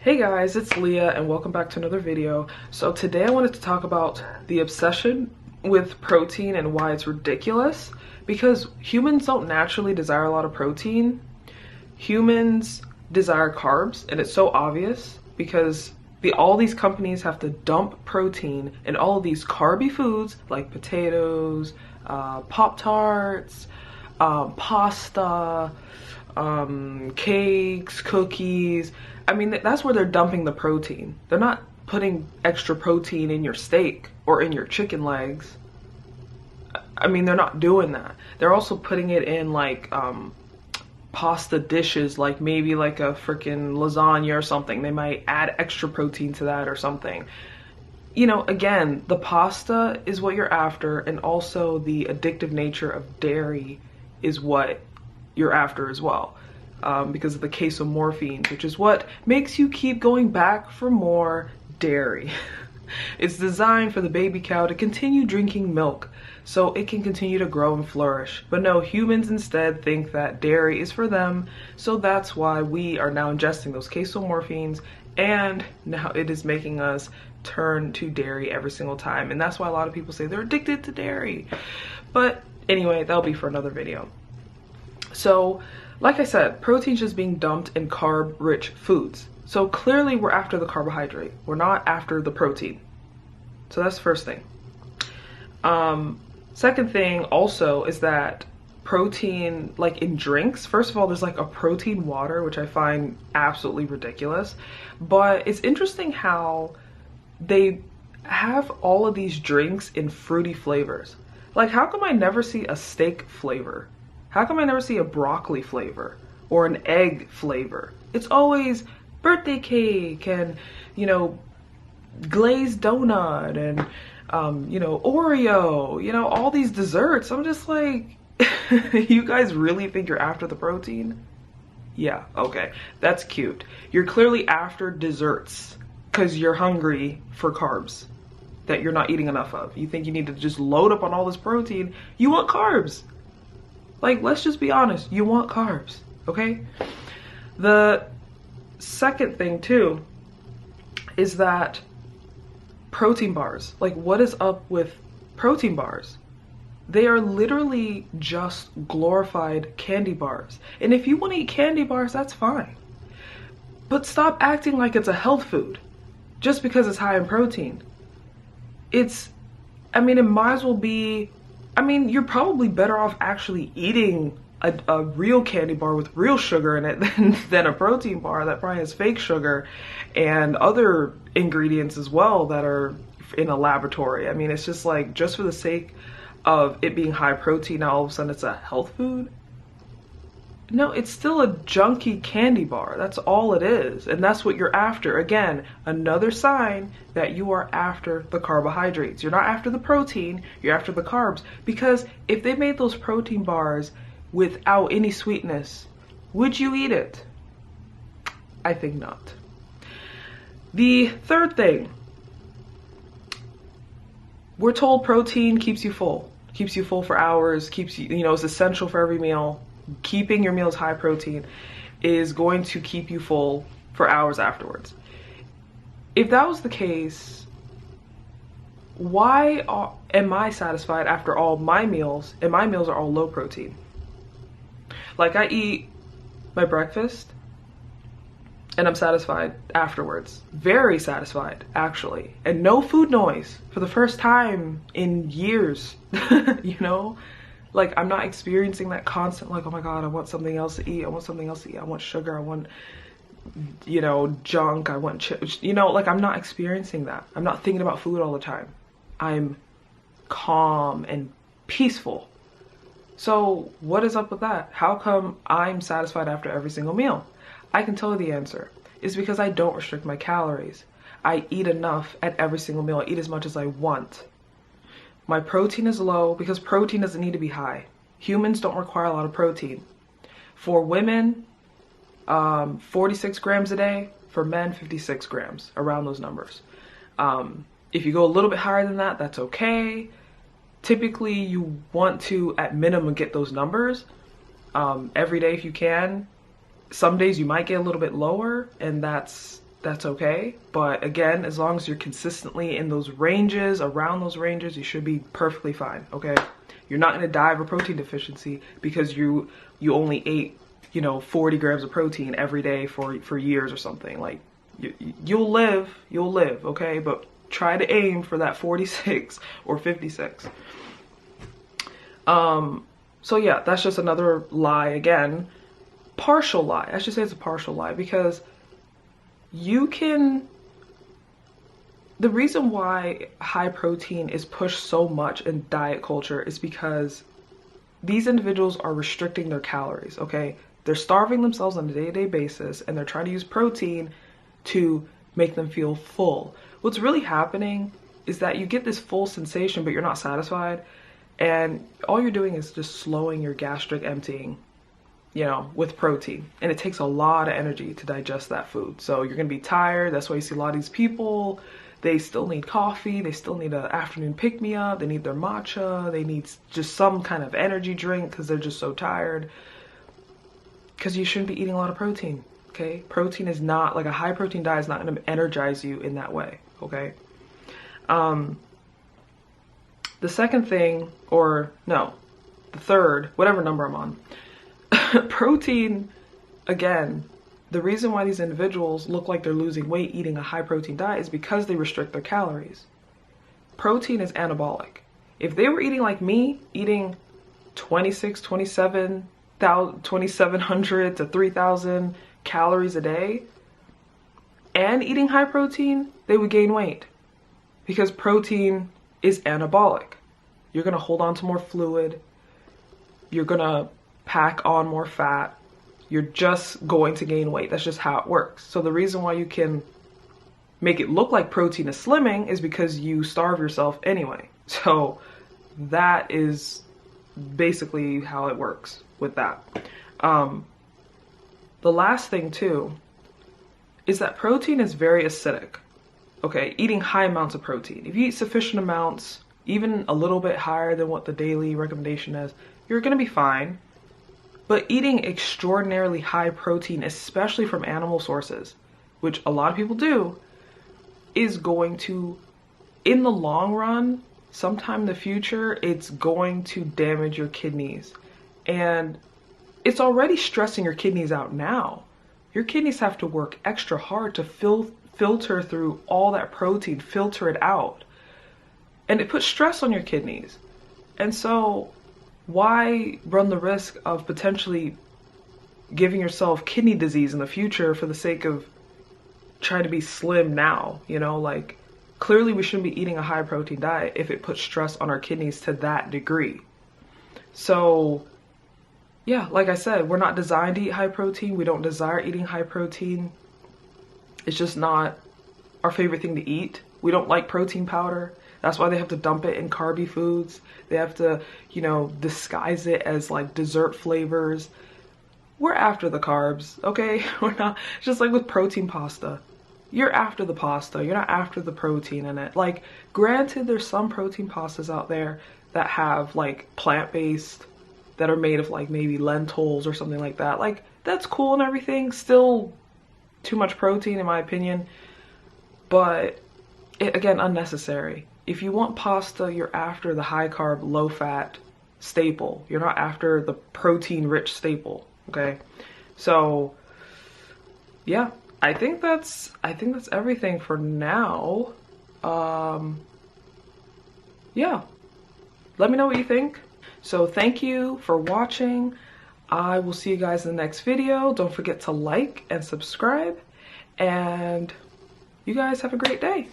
Hey guys, it's Leah and welcome back to another video. So today I wanted to talk about the obsession with protein and why it's ridiculous, because humans don't naturally desire a lot of protein. Humans desire carbs, and it's so obvious because all these companies have to dump protein in all of these carby foods like potatoes, Pop-Tarts, pasta, cakes, cookies. I mean, that's where they're dumping the protein. They're not putting extra protein in your steak or in your chicken legs. I mean, they're not doing that. They're also putting it in like pasta dishes, like maybe like a freaking lasagna or something. They might add extra protein to that or something. You know, again, the pasta is what you're after, and also the addictive nature of dairy is what you're after as well. Because of the casomorphine, which is what makes you keep going back for more dairy. It's designed for the baby cow to continue drinking milk so it can continue to grow and flourish. But no, humans instead think that dairy is for them, so that's why we are now ingesting those casomorphines, and now it is making us turn to dairy every single time. And that's why a lot of people say they're addicted to dairy. But anyway, that'll be for another video. So, like I said, protein's just being dumped in carb-rich foods. So clearly we're after the carbohydrate. We're not after the protein. So that's the first thing. Second thing also is that protein, like in drinks, first of all, there's like a protein water, which I find absolutely ridiculous. But it's interesting how they have all of these drinks in fruity flavors. Like, how come I never see a steak flavor? How come I never see a broccoli flavor or an egg flavor? It's always birthday cake and, you know, glazed donut and, you know, Oreo, you know, all these desserts. I'm just like, you guys really think you're after the protein? Yeah, okay, that's cute. You're clearly after desserts because you're hungry for carbs that you're not eating enough of. You think you need to just load up on all this protein. You want carbs. Like, let's just be honest, you want carbs, okay? The second thing too is that protein bars, like, what is up with protein bars? They are literally just glorified candy bars. And if you want to eat candy bars, that's fine. But stop acting like it's a health food just because it's high in protein. I mean, it might as well be, I mean, you're probably better off actually eating a real candy bar with real sugar in it than a protein bar that probably has fake sugar and other ingredients as well that are in a laboratory. I mean, it's just like, just for the sake of it being high protein, now all of a sudden it's a health food. No, it's still a junky candy bar. That's all it is. And that's what you're after. Again, another sign that you are after the carbohydrates. You're not after the protein, you're after the carbs. Because if they made those protein bars without any sweetness, would you eat it? I think not. The third thing, we're told protein keeps you full for hours, keeps you, you know, it's essential for every meal. Keeping your meals high protein is going to keep you full for hours afterwards. If that was the case, why am I satisfied after all my meals, and my meals are all low protein? Like, I eat my breakfast and I'm satisfied afterwards. Very satisfied, actually. And no food noise for the first time in years, you know? Like, I'm not experiencing that constant, like, oh my God, I want something else to eat. I want something else to eat. I want sugar. I want, you know, junk. I want chips. You know, like, I'm not experiencing that. I'm not thinking about food all the time. I'm calm and peaceful. So what is up with that? How come I'm satisfied after every single meal? I can tell you the answer. It's because I don't restrict my calories. I eat enough at every single meal. I eat as much as I want. My protein is low because protein doesn't need to be high. Humans don't require a lot of protein. For women, 46 grams a day. For men, 56 grams, around those numbers. If you go a little bit higher than that, that's okay. Typically, you want to, at minimum, get those numbers every day if you can. Some days you might get a little bit lower, and that's that's okay. But again, as long as you're consistently in those ranges, around those ranges, you should be perfectly fine, okay? You're not gonna die of a protein deficiency because you only ate, 40 grams of protein every day for years or something. Like, you'll live, okay? But try to aim for that 46 or 56. So yeah, that's just another lie again. Partial lie. I should say it's a partial lie, because the reason why high protein is pushed so much in diet culture is because these individuals are restricting their calories, okay? They're starving themselves on a day-to-day basis, and they're trying to use protein to make them feel full. What's really happening is that you get this full sensation, but you're not satisfied, and all you're doing is just slowing your gastric emptying, with protein. And it takes a lot of energy to digest that food. So you're gonna be tired. That's why you see a lot of these people, they still need coffee, they still need an afternoon pick-me-up, they need their matcha, they need just some kind of energy drink because they're just so tired. Because you shouldn't be eating a lot of protein, okay? Protein is not, like, a high protein diet is not gonna energize you in that way, okay? The second thing, or no, the third, whatever number I'm on, protein, again, the reason why these individuals look like they're losing weight eating a high protein diet is because they restrict their calories. Protein is anabolic. If they were eating like me, eating 2,700 to 3,000 calories a day and eating high protein, they would gain weight, because protein is anabolic. You're gonna hold on to more fluid. You're gonna pack on more fat. You're just going to gain weight. That's just how it works. So the reason why you can make it look like protein is slimming is because you starve yourself anyway. So that is basically how it works with that. The last thing too is that protein is very acidic. Okay, eating high amounts of protein. If you eat sufficient amounts, even a little bit higher than what the daily recommendation is, you're gonna be fine. But eating extraordinarily high protein, especially from animal sources, which a lot of people do, is going to, in the long run, sometime in the future, it's going to damage your kidneys. And it's already stressing your kidneys out now. Your kidneys have to work extra hard to filter through all that protein, filter it out. And it puts stress on your kidneys. And so why run the risk of potentially giving yourself kidney disease in the future for the sake of trying to be slim now? Like, clearly we shouldn't be eating a high protein diet if it puts stress on our kidneys to that degree. So yeah, like I said, we're not designed to eat high protein. We don't desire eating high protein. It's just not our favorite thing to eat. We don't like protein powder. That's why they have to dump it in carby foods. They have to, disguise it as like dessert flavors. We're after the carbs, okay? We're not, just like with protein pasta. You're after the pasta. You're not after the protein in it. Like, granted, there's some protein pastas out there that have like plant-based, that are made of like maybe lentils or something like that. Like, that's cool and everything. Still too much protein in my opinion. But again, unnecessary. If you want pasta, you're after the high carb, low fat staple. You're not after the protein rich staple, okay? So yeah, I think that's everything for now. Yeah, let me know what you think. So thank you for watching. I will see you guys in the next video. Don't forget to like and subscribe, and you guys have a great day.